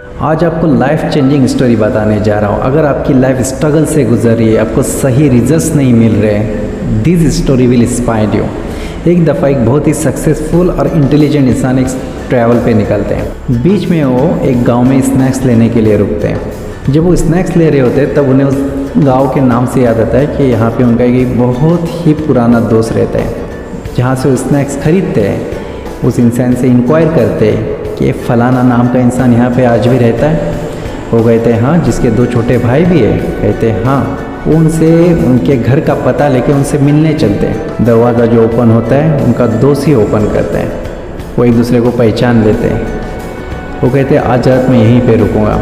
आज आपको life changing story बताने जा रहा हूँ। अगर आपकी लाइफ स्ट्रगल से गुजर रही है, आपको सही रिजल्ट्स नहीं मिल रहे, this story will inspire you. एक दफ़ा एक बहुत ही सक्सेसफुल और इंटेलिजेंट इंसान एक ट्रैवल पे निकलते हैं। बीच में वो एक गांव में स्नैक्स लेने के लिए रुकते हैं। जब वो स्नैक्स ले रहे होते हैं तब उन्हें उस गांव के नाम से याद आता है कि यहाँ पे उनका एक बहुत ही पुराना दोस्त रहता है। जहाँ से वो स्नैक्स खरीदते हैं उस इंसान से इंक्वायर करते हैं कि फलाना नाम का इंसान यहाँ पे आज भी रहता है। वो कहते हैं हाँ, जिसके 2 छोटे भाई भी है। कहते हैं हाँ। उनसे उनके घर का पता लेके उनसे मिलने चलते हैं। दरवाज़ा जो ओपन होता है उनका दोस्त ही ओपन करते हैं। वो एक दूसरे को पहचान लेते हैं। वो कहते हैं आज रात मैं यहीं पे रुकूँगा।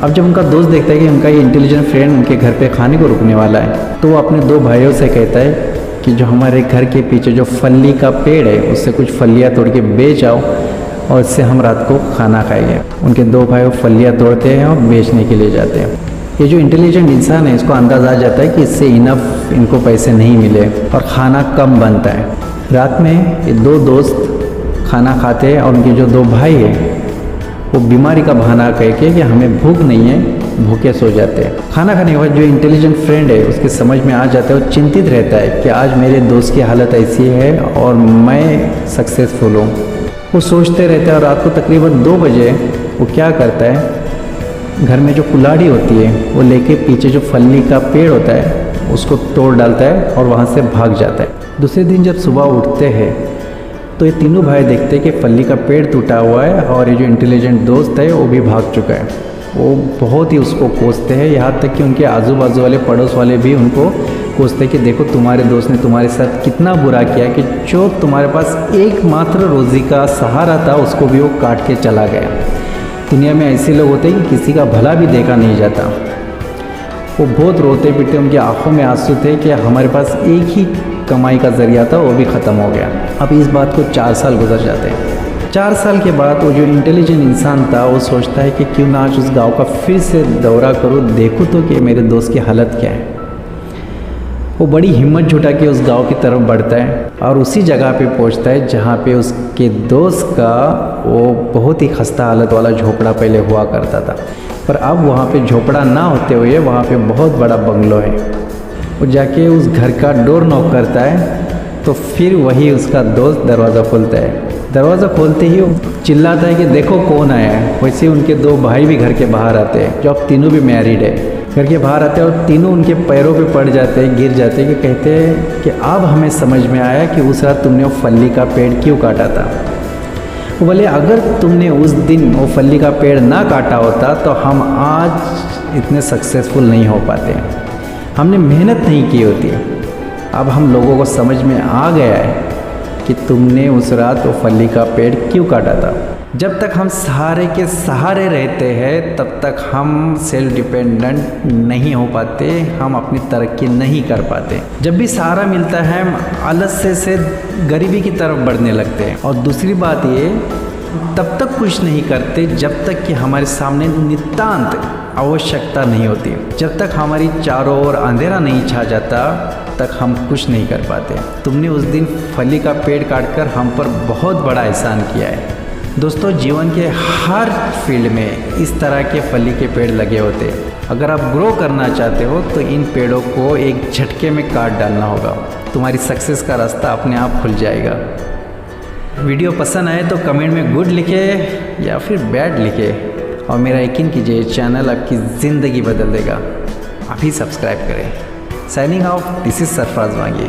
अब जब उनका दोस्त देखता है कि उनका ये इंटेलिजेंट फ्रेंड उनके घर पे खाने को रुकने वाला है, तो वो अपने 2 भाइयों से कहता है कि जो हमारे घर के पीछे जो फली का पेड़ है उससे कुछ फलियाँ तोड़ के बेच आओ और इससे हम रात को खाना खाएंगे। उनके 2 भाई फलियाँ तोड़ते हैं और बेचने के लिए जाते हैं। ये जो इंटेलिजेंट इंसान है इसको अंदाज़ा आ जाता है कि इससे इनफ इनको पैसे नहीं मिले और खाना कम बनता है। रात में ये 2 दोस्त खाना खाते हैं और उनके जो 2 भाई हैं वो बीमारी का बहाना कह के कि हमें भूख नहीं है, भूखे सो जाते हैं। खाना खाने के बाद जो इंटेलिजेंट फ्रेंड है उसके समझ में आ जाता है, वो चिंतित रहता है कि आज मेरे दोस्त की हालत ऐसी है और मैं सक्सेसफुल हूँ। वो सोचते रहते हैं और रात को तकरीबन 2 बजे वो क्या करता है, घर में जो कुल्हाड़ी होती है वो लेके पीछे जो फली का पेड़ होता है उसको तोड़ डालता है और वहाँ से भाग जाता है। दूसरे दिन जब सुबह उठते हैं तो ये तीनों भाई देखते हैं कि फली का पेड़ टूटा हुआ है और ये जो इंटेलिजेंट दोस्त है वो भी भाग चुका है। वो बहुत ही उसको कोसते हैं, यहाँ तक कि उनके आजू बाजू वाले पड़ोस वाले भी उनको कोसते हैं कि देखो तुम्हारे दोस्त ने तुम्हारे साथ कितना बुरा किया कि जो तुम्हारे पास एकमात्र रोज़ी का सहारा था उसको भी वो काट के चला गया। दुनिया में ऐसे लोग होते हैं कि किसी का भला भी देखा नहीं जाता। वो बहुत रोते पीटते, उनकी आंखों में आंसू थे कि हमारे पास एक ही कमाई का ज़रिया था, वो भी ख़त्म हो गया। अब इस बात को 4 साल गुजर जाते हैं। 4 साल के बाद वो जो इंटेलिजेंट इंसान था वो सोचता है कि क्यों ना आज उस गांव का फिर से दौरा करूँ, देखूँ तो कि मेरे दोस्त की हालत क्या है। वो बड़ी हिम्मत जुटा के उस गांव की तरफ बढ़ता है और उसी जगह पे पहुंचता है जहाँ पे उसके दोस्त का वो बहुत ही खस्ता हालत वाला झोपड़ा पहले हुआ करता था। पर अब वहाँ पे झोपड़ा ना होते हुए वहाँ पे बहुत बड़ा बंगलो है। वो जाके उस घर का डोर नॉक करता है तो फिर वही उसका दोस्त दरवाज़ा खोलता है। दरवाज़ा खोलते ही वो चिल्लाता है कि देखो कौन आया है। वैसे उनके 2 भाई भी घर के बाहर आते हैं, जो अब तीनों भी मैरिड है। घर के बाहर आते हैं और तीनों उनके पैरों पे पड़ जाते हैं, गिर जाते हैं कि कहते हैं कि अब हमें समझ में आया कि उस रात तुमने वो फली का पेड़ क्यों काटा था। वो बोले अगर तुमने उस दिन वो फली का पेड़ ना काटा होता तो हम आज इतने सक्सेसफुल नहीं हो पाते, हमने मेहनत नहीं की होती। अब हम लोगों को समझ में आ गया है कि तुमने उस रात वो फली का पेड़ क्यों काटा था। जब तक हम सहारे के सहारे रहते हैं तब तक हम सेल्फ डिपेंडेंट नहीं हो पाते, हम अपनी तरक्की नहीं कर पाते। जब भी सहारा मिलता है हम आलस्य से गरीबी की तरफ बढ़ने लगते हैं। और दूसरी बात ये, तब तक कुछ नहीं करते जब तक कि हमारे सामने नितांत आवश्यकता नहीं होती। जब तक हमारी चारों ओर अंधेरा नहीं छा जाता तक हम कुछ नहीं कर पाते। तुमने उस दिन फली का पेड़ काटकर हम पर बहुत बड़ा एहसान किया है। दोस्तों, जीवन के हर फील्ड में इस तरह के फली के पेड़ लगे होते हैं। अगर आप ग्रो करना चाहते हो तो इन पेड़ों को एक झटके में काट डालना होगा। तुम्हारी सक्सेस का रास्ता अपने आप खुल जाएगा। वीडियो पसंद आए तो कमेंट में गुड लिखे या फिर बैड लिखे और मेरा यकीन कीजिए चैनल आपकी ज़िंदगी बदल देगा। अभी सब्सक्राइब करें। Signing off, this is Sarfaraz मांगी।